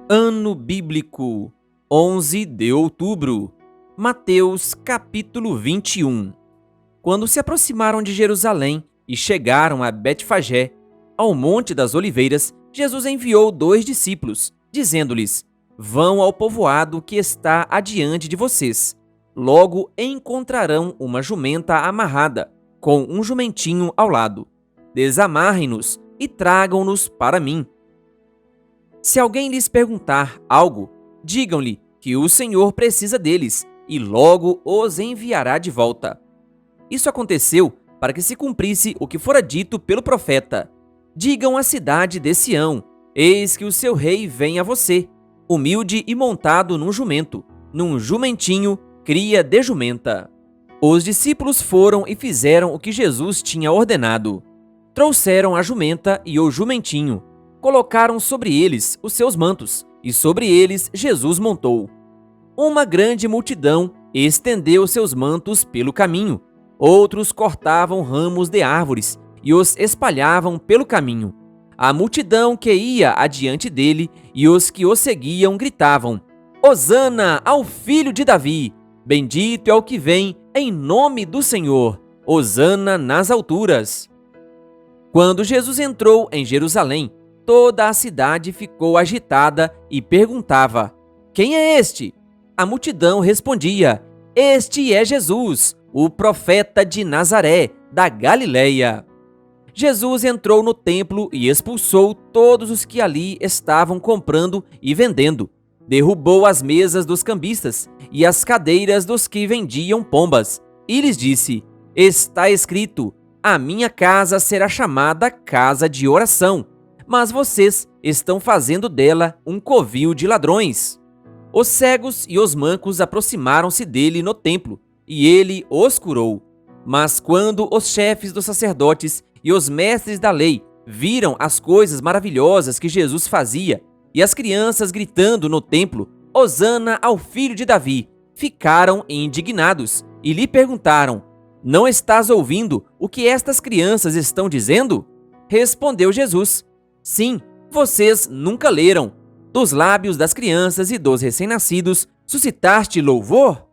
Ano Bíblico, 11 de outubro. Mateus capítulo 21. Quando se aproximaram de Jerusalém e chegaram a Betfagé, ao Monte das Oliveiras, Jesus enviou 2 discípulos, dizendo-lhes: Vão ao povoado que está adiante de vocês. Logo encontrarão uma jumenta amarrada, com um jumentinho ao lado. Desamarrem-nos e tragam-nos para mim. Se alguém lhes perguntar algo, digam-lhe que o Senhor precisa deles e logo os enviará de volta. Isso aconteceu para que se cumprisse o que fora dito pelo profeta. Digam à cidade de Sião: Eis que o seu rei vem a você, humilde e montado num jumento, num jumentinho, cria de jumenta. Os discípulos foram e fizeram o que Jesus tinha ordenado. Trouxeram a jumenta e o jumentinho. Colocaram sobre eles os seus mantos, e sobre eles Jesus montou. Uma grande multidão estendeu seus mantos pelo caminho. Outros cortavam ramos de árvores e os espalhavam pelo caminho. A multidão que ia adiante dele e os que o seguiam gritavam: Hosana ao filho de Davi! Bendito é o que vem em nome do Senhor! Hosana nas alturas! Quando Jesus entrou em Jerusalém, toda a cidade ficou agitada e perguntava: Quem é este? A multidão respondia: Este é Jesus, o profeta de Nazaré, da Galileia. Jesus entrou no templo e expulsou todos os que ali estavam comprando e vendendo. Derrubou as mesas dos cambistas e as cadeiras dos que vendiam pombas, e lhes disse: Está escrito: A minha casa será chamada casa de oração, mas vocês estão fazendo dela um covil de ladrões. Os cegos e os mancos aproximaram-se dele no templo, e ele os curou. Mas quando os chefes dos sacerdotes e os mestres da lei viram as coisas maravilhosas que Jesus fazia, e as crianças gritando no templo: Hosana ao filho de Davi, ficaram indignados e lhe perguntaram: Não estás ouvindo o que estas crianças estão dizendo? Respondeu Jesus: Sim, vocês nunca leram: Dos lábios das crianças e dos recém-nascidos suscitaste louvor?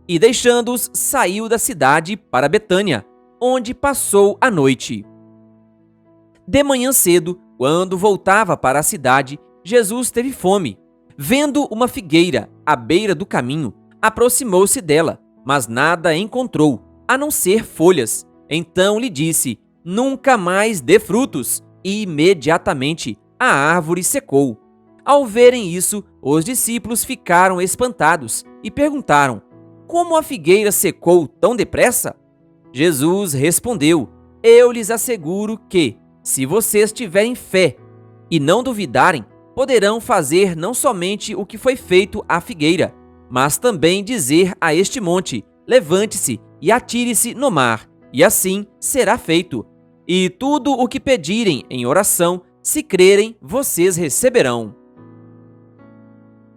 E deixando-os, saiu da cidade para Betânia, onde passou a noite. De manhã cedo, quando voltava para a cidade, Jesus teve fome. Vendo uma figueira à beira do caminho, aproximou-se dela, mas nada encontrou, a não ser folhas. Então lhe disse: Nunca mais dê frutos. E imediatamente a árvore secou. Ao verem isso, os discípulos ficaram espantados e perguntaram: Como a figueira secou tão depressa? Jesus respondeu: Eu lhes asseguro que, se vocês tiverem fé e não duvidarem, poderão fazer não somente o que foi feito à figueira, mas também dizer a este monte: Levante-se e atire-se no mar, e assim será feito. E tudo o que pedirem em oração, se crerem, vocês receberão.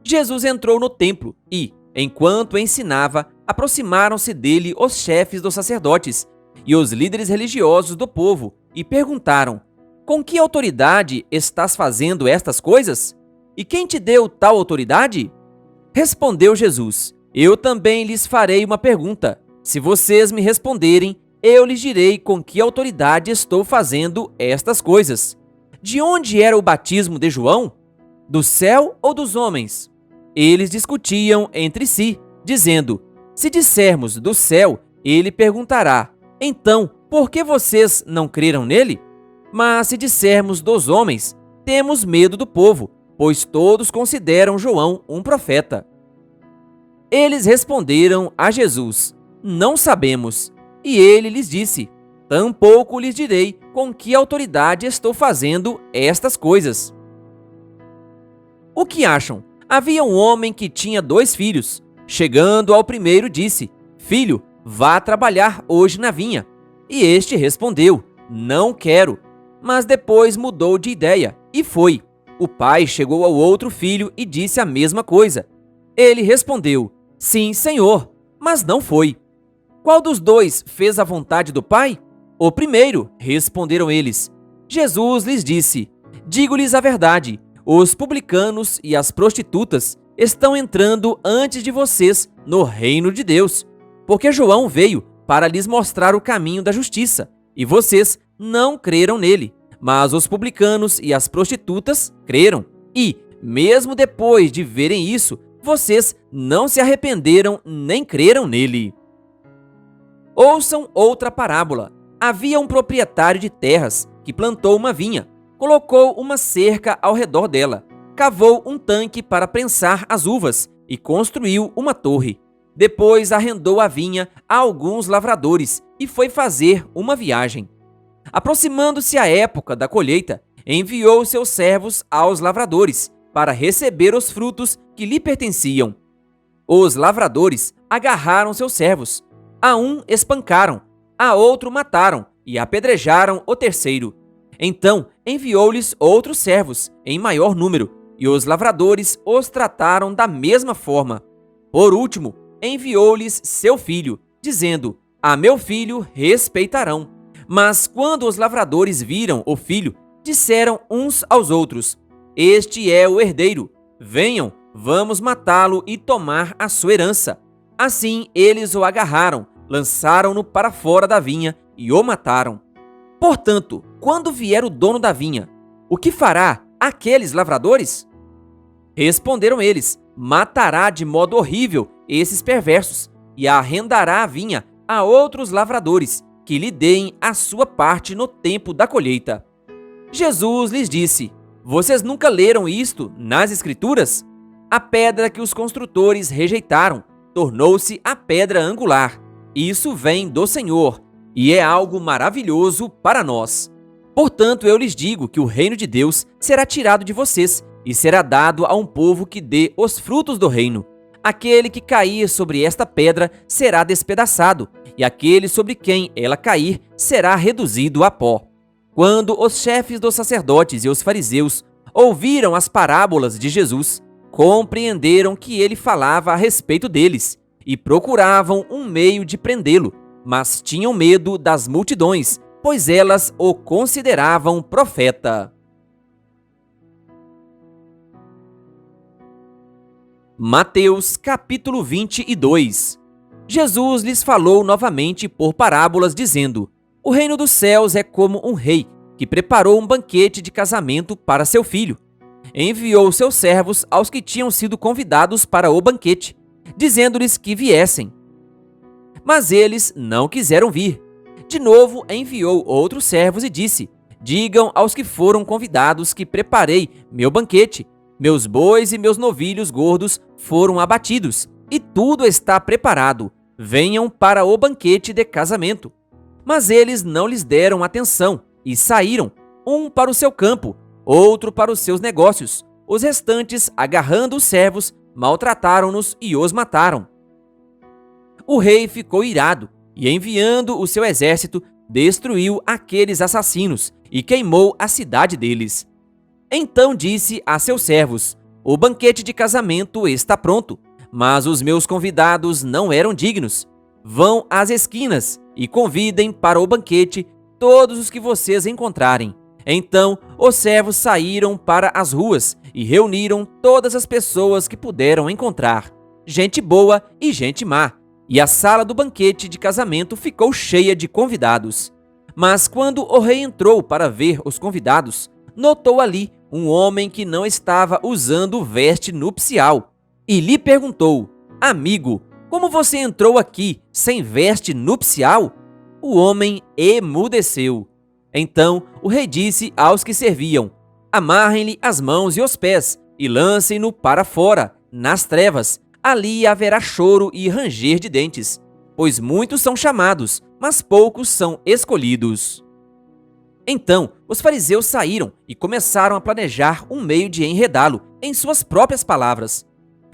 Jesus entrou no templo e, enquanto ensinava, aproximaram-se dele os chefes dos sacerdotes e os líderes religiosos do povo e perguntaram: Com que autoridade estás fazendo estas coisas? E quem te deu tal autoridade? Respondeu Jesus: Eu também lhes farei uma pergunta. Se vocês me responderem, eu lhes direi com que autoridade estou fazendo estas coisas. De onde era o batismo de João? Do céu ou dos homens? Eles discutiam entre si, dizendo: Se dissermos do céu, ele perguntará: Então, por que vocês não creram nele? Mas se dissermos dos homens, temos medo do povo, pois todos consideram João um profeta. Eles responderam a Jesus: Não sabemos. E ele lhes disse: Tampouco lhes direi com que autoridade estou fazendo estas coisas. O que acham? Havia um homem que tinha 2 filhos. Chegando ao primeiro, disse: Filho, vá trabalhar hoje na vinha. E este respondeu: Não quero. Mas depois mudou de ideia e foi. O pai chegou ao outro filho e disse a mesma coisa. Ele respondeu: Sim, senhor, mas não foi. Qual dos 2 fez a vontade do pai? O primeiro, responderam eles. Jesus lhes disse: Digo-lhes a verdade, os publicanos e as prostitutas estão entrando antes de vocês no reino de Deus, porque João veio para lhes mostrar o caminho da justiça, e vocês não creram nele, mas os publicanos e as prostitutas creram. E, mesmo depois de verem isso, vocês não se arrependeram nem creram nele. Ouçam outra parábola. Havia um proprietário de terras que plantou uma vinha, colocou uma cerca ao redor dela, cavou um tanque para prensar as uvas e construiu uma torre. Depois arrendou a vinha a alguns lavradores e foi fazer uma viagem. Aproximando-se a época da colheita, enviou seus servos aos lavradores para receber os frutos que lhe pertenciam. Os lavradores agarraram seus servos. A um espancaram, a outro mataram e apedrejaram o terceiro. Então enviou-lhes outros servos, em maior número, e os lavradores os trataram da mesma forma. Por último, enviou-lhes seu filho, dizendo: a meu filho respeitarão. Mas quando os lavradores viram o filho, disseram uns aos outros: este é o herdeiro. Venham, vamos matá-lo e tomar a sua herança. Assim eles o agarraram, lançaram-no para fora da vinha e o mataram. Portanto, quando vier o dono da vinha, o que fará aqueles lavradores? Responderam eles: matará de modo horrível esses perversos e arrendará a vinha a outros lavradores, que lhe deem a sua parte no tempo da colheita. Jesus lhes disse: vocês nunca leram isto nas Escrituras? A pedra que os construtores rejeitaram tornou-se a pedra angular. Isso vem do Senhor e é algo maravilhoso para nós. Portanto, eu lhes digo que o reino de Deus será tirado de vocês e será dado a um povo que dê os frutos do reino. Aquele que cair sobre esta pedra será despedaçado, e aquele sobre quem ela cair será reduzido a pó. Quando os chefes dos sacerdotes e os fariseus ouviram as parábolas de Jesus, compreenderam que ele falava a respeito deles e procuravam um meio de prendê-lo, mas tinham medo das multidões, pois elas o consideravam profeta. Mateus capítulo 22. Jesus lhes falou novamente por parábolas, dizendo: o reino dos céus é como um rei que preparou um banquete de casamento para seu filho. Enviou seus servos aos que tinham sido convidados para o banquete, dizendo-lhes que viessem. Mas eles não quiseram vir. De novo enviou outros servos e disse: digam aos que foram convidados que preparei meu banquete. Meus bois e meus novilhos gordos foram abatidos, e tudo está preparado. Venham para o banquete de casamento. Mas eles não lhes deram atenção e saíram, um para o seu campo, outro para os seus negócios. Os restantes, agarrando os servos, maltrataram-nos e os mataram. O rei ficou irado e, enviando o seu exército, destruiu aqueles assassinos e queimou a cidade deles. Então disse a seus servos: o banquete de casamento está pronto, mas os meus convidados não eram dignos. Vão às esquinas e convidem para o banquete todos os que vocês encontrarem. Então os servos saíram para as ruas e reuniram todas as pessoas que puderam encontrar, gente boa e gente má, e a sala do banquete de casamento ficou cheia de convidados. Mas quando o rei entrou para ver os convidados, notou ali um homem que não estava usando veste nupcial e lhe perguntou: amigo, como você entrou aqui sem veste nupcial? O homem emudeceu. Então o rei disse aos que serviam: amarrem-lhe as mãos e os pés e lancem-no para fora, nas trevas. Ali haverá choro e ranger de dentes, pois muitos são chamados, mas poucos são escolhidos. Então os fariseus saíram e começaram a planejar um meio de enredá-lo em suas próprias palavras.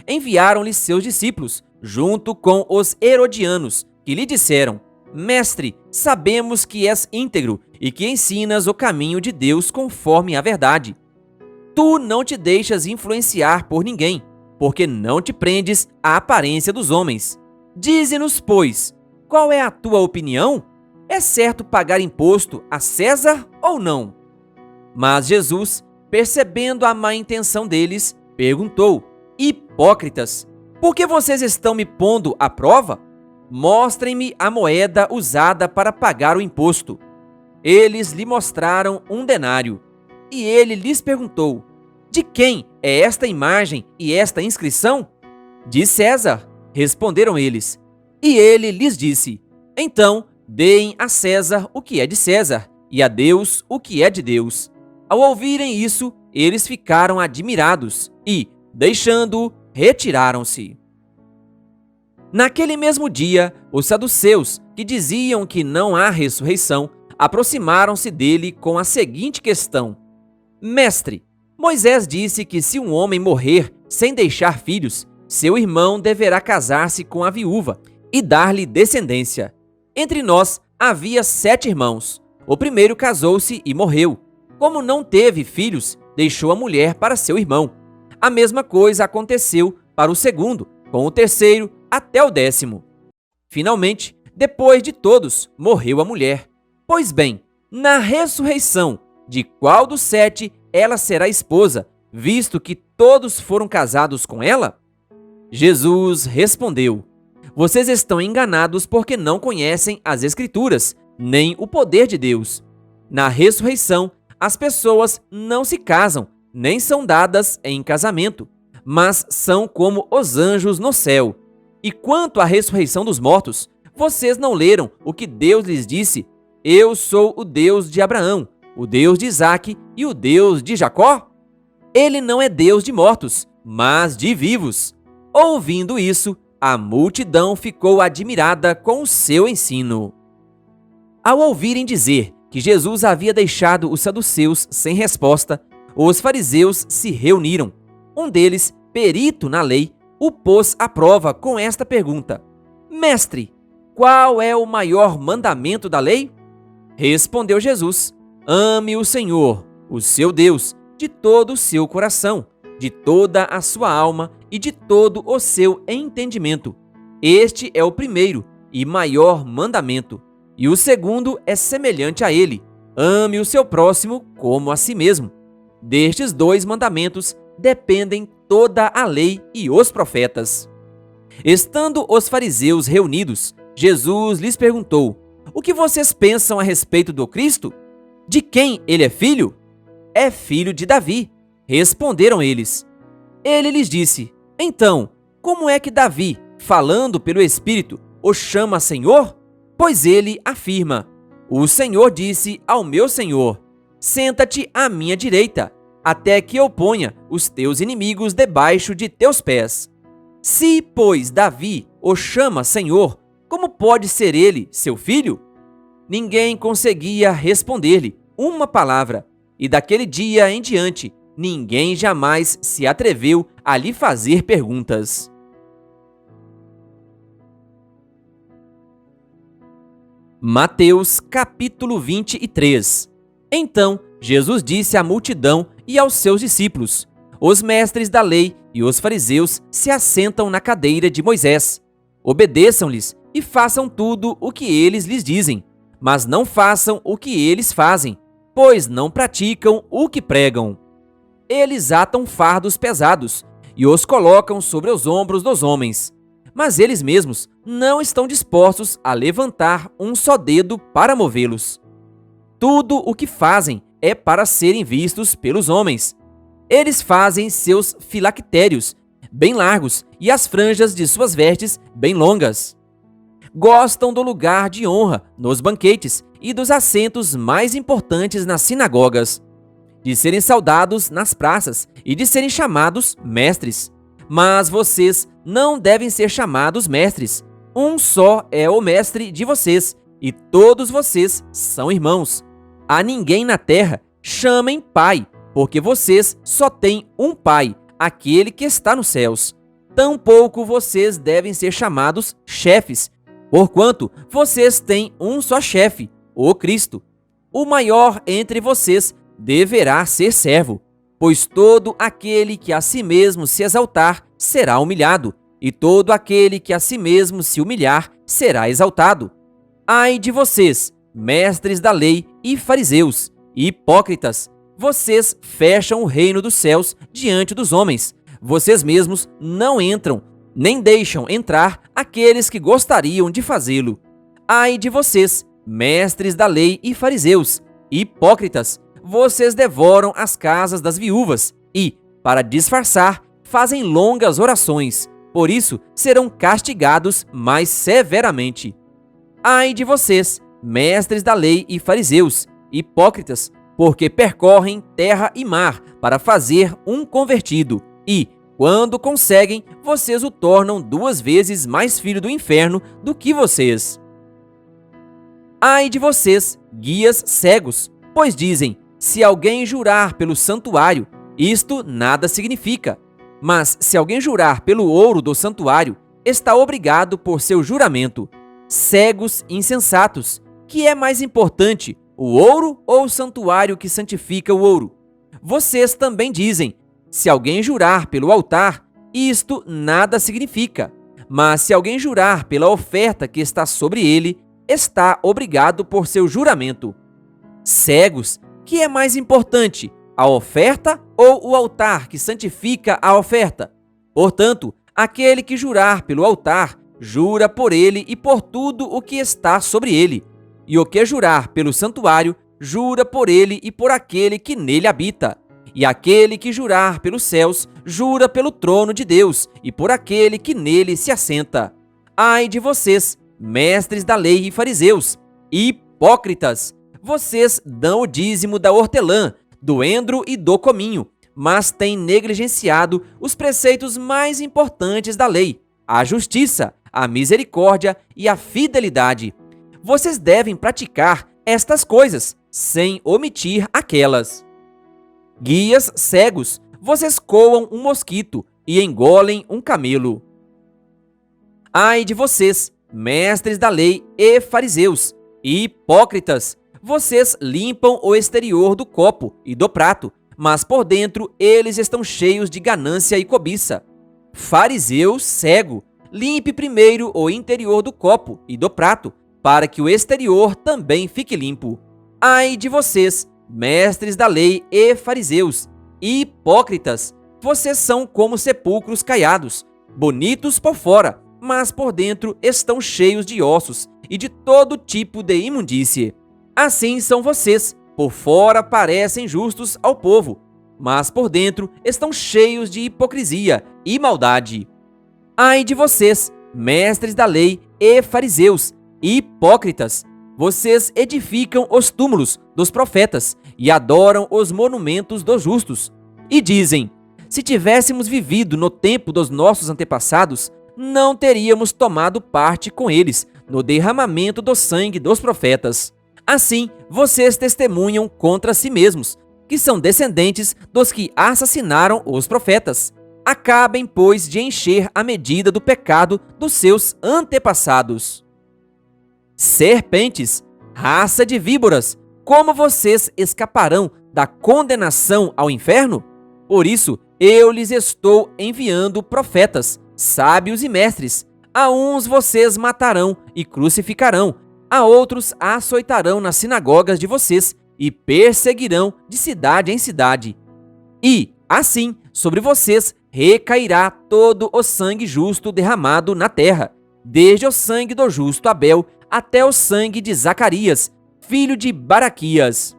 Enviaram-lhe seus discípulos, junto com os herodianos, que lhe disseram: mestre, sabemos que és íntegro e que ensinas o caminho de Deus conforme a verdade. Tu não te deixas influenciar por ninguém, porque não te prendes à aparência dos homens. Dize-nos, pois, qual é a tua opinião? É certo pagar imposto a César ou não? Mas Jesus percebendo a má intenção deles, perguntou: Hipócritas, por que vocês estão me pondo à prova? Mostrem-me a moeda usada para pagar o imposto. Eles lhe mostraram um denário. E ele lhes perguntou: De quem é esta imagem e esta inscrição? De César, responderam eles. E ele lhes disse: Então, deem a César o que é de César, e a Deus o que é de Deus. Ao ouvirem isso, eles ficaram admirados e, deixando-o, retiraram-se. Naquele mesmo dia, os saduceus, que diziam que não há ressurreição, aproximaram-se dele com a seguinte questão: Mestre, Moisés disse que se um homem morrer sem deixar filhos, seu irmão deverá casar-se com a viúva e dar-lhe descendência. Entre nós havia 7 irmãos. O primeiro casou-se e morreu. Como não teve filhos, deixou a mulher para seu irmão. A mesma coisa aconteceu para o segundo, com o terceiro até o 10º. Finalmente, depois de todos, morreu a mulher. Pois bem, na ressurreição, de qual dos 7 ela será esposa, visto que todos foram casados com ela? Jesus respondeu: Vocês estão enganados porque não conhecem as Escrituras, nem o poder de Deus. Na ressurreição, as pessoas não se casam, nem são dadas em casamento, mas são como os anjos no céu. E quanto à ressurreição dos mortos, vocês não leram o que Deus lhes disse: Eu sou o Deus de Abraão, o Deus de Isaque e o Deus de Jacó? Ele não é Deus de mortos, mas de vivos. Ouvindo isso, a multidão ficou admirada com o seu ensino. Ao ouvirem dizer que Jesus havia deixado os saduceus sem resposta, os fariseus se reuniram. Um deles, perito na lei, o pôs à prova com esta pergunta: Mestre, qual é o maior mandamento da lei? Respondeu Jesus: Ame o Senhor, o seu Deus, de todo o seu coração, de toda a sua alma e de todo o seu entendimento. Este é o primeiro e maior mandamento. E o segundo é semelhante a ele: ame o seu próximo como a si mesmo. Destes 2 mandamentos dependem toda a lei e os profetas. Estando os fariseus reunidos, Jesus lhes perguntou: O que vocês pensam a respeito do Cristo? De quem ele é filho? É filho de Davi, responderam eles. Ele lhes disse: Então, como é que Davi, falando pelo Espírito, o chama Senhor? Pois ele afirma: O Senhor disse ao meu Senhor: Senta-te à minha direita, até que eu ponha os teus inimigos debaixo de teus pés. Se, pois, Davi o chama Senhor, como pode ser ele seu filho? Ninguém conseguia responder-lhe uma palavra, e daquele dia em diante, ninguém jamais se atreveu a lhe fazer perguntas. Mateus capítulo 23. Então, Jesus disse à multidão e aos seus discípulos: Os mestres da lei e os fariseus se assentam na cadeira de Moisés. Obedeçam-lhes e façam tudo o que eles lhes dizem, mas não façam o que eles fazem, pois não praticam o que pregam. Eles atam fardos pesados e os colocam sobre os ombros dos homens, mas eles mesmos não estão dispostos a levantar um só dedo para movê-los. Tudo o que fazem é para serem vistos pelos homens. Eles fazem seus filactérios bem largos e as franjas de suas vestes bem longas. Gostam do lugar de honra nos banquetes e dos assentos mais importantes nas sinagogas, de serem saudados nas praças e de serem chamados mestres. Mas vocês não devem ser chamados mestres. Um só é o mestre de vocês, e todos vocês são irmãos. A ninguém na terra chamem pai, porque vocês só têm um pai, aquele que está nos céus. Tampouco vocês devem ser chamados chefes, porquanto vocês têm um só chefe, o Cristo. O maior entre vocês deverá ser servo, pois todo aquele que a si mesmo se exaltar será humilhado, e todo aquele que a si mesmo se humilhar será exaltado. Ai de vocês, mestres da lei e fariseus, hipócritas! vocês fecham o reino dos céus diante dos homens. Vocês mesmos não entram, nem deixam entrar aqueles que gostariam de fazê-lo. Ai de vocês, mestres da lei e fariseus, hipócritas! Vocês devoram as casas das viúvas e, para disfarçar, fazem longas orações. Por isso, serão castigados mais severamente. Ai de vocês, mestres da lei e fariseus, hipócritas! Porque percorrem terra e mar para fazer um convertido e, quando conseguem, vocês o tornam 2 vezes mais filho do inferno do que vocês. Ai de vocês, guias cegos, pois dizem: se alguém jurar pelo santuário, isto nada significa. Mas se alguém jurar pelo ouro do santuário, está obrigado por seu juramento. Cegos insensatos, que é mais importante, o ouro ou o santuário que santifica o ouro? Vocês também dizem: se alguém jurar pelo altar, isto nada significa. Mas se alguém jurar pela oferta que está sobre ele, está obrigado por seu juramento. Cegos, que é mais importante, a oferta ou o altar que santifica a oferta? Portanto, aquele que jurar pelo altar, jura por ele e por tudo o que está sobre ele. E o que jurar pelo santuário, jura por ele e por aquele que nele habita. E aquele que jurar pelos céus, jura pelo trono de Deus e por aquele que nele se assenta. Ai de vocês, mestres da lei e fariseus, hipócritas! Vocês dão o dízimo da hortelã, do endro e do cominho, mas têm negligenciado os preceitos mais importantes da lei: a justiça, a misericórdia e a fidelidade. Vocês devem praticar estas coisas, sem omitir aquelas. Guias cegos, vocês coam um mosquito e engolem um camelo. Ai de vocês, mestres da lei e fariseus, hipócritas! Vocês limpam o exterior do copo e do prato, mas por dentro eles estão cheios de ganância e cobiça. Fariseu cego, limpe primeiro o interior do copo e do prato, para que o exterior também fique limpo. Ai de vocês, mestres da lei e fariseus, hipócritas! Vocês são como sepulcros caiados, bonitos por fora, mas por dentro estão cheios de ossos e de todo tipo de imundície. Assim são vocês: por fora parecem justos ao povo, mas por dentro estão cheios de hipocrisia e maldade. Ai de vocês, mestres da lei e fariseus, hipócritas! Vocês edificam os túmulos dos profetas e adoram os monumentos dos justos. E dizem: se tivéssemos vivido no tempo dos nossos antepassados, não teríamos tomado parte com eles no derramamento do sangue dos profetas. Assim, vocês testemunham contra si mesmos, que são descendentes dos que assassinaram os profetas. Acabem, pois, de encher a medida do pecado dos seus antepassados. Serpentes, raça de víboras, como vocês escaparão da condenação ao inferno? Por isso, eu lhes estou enviando profetas, sábios e mestres. A uns vocês matarão e crucificarão, a outros açoitarão nas sinagogas de vocês e perseguirão de cidade em cidade. E, assim, sobre vocês recairá todo o sangue justo derramado na terra, desde o sangue do justo Abel até o sangue de Zacarias, filho de Baraquias,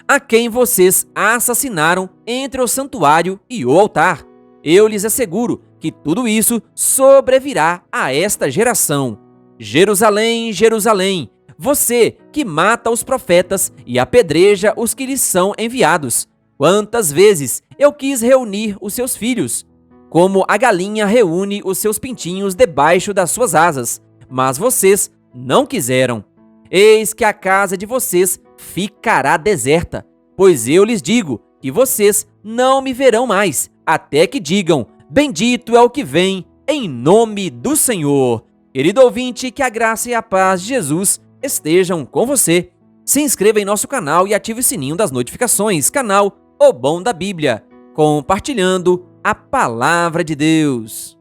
a quem vocês assassinaram entre o santuário e o altar. Eu lhes asseguro que tudo isso sobrevirá a esta geração. Jerusalém, Jerusalém, você que mata os profetas e apedreja os que lhes são enviados. Quantas vezes eu quis reunir os seus filhos, como a galinha reúne os seus pintinhos debaixo das suas asas, mas vocês não quiseram. Eis que a casa de vocês ficará deserta, pois eu lhes digo que vocês não me verão mais, até que digam: bendito é o que vem em nome do Senhor. Querido ouvinte, que a graça e a paz de Jesus estejam com você. Se inscreva em nosso canal e ative o sininho das notificações. Canal O Bom da Bíblia, compartilhando a Palavra de Deus.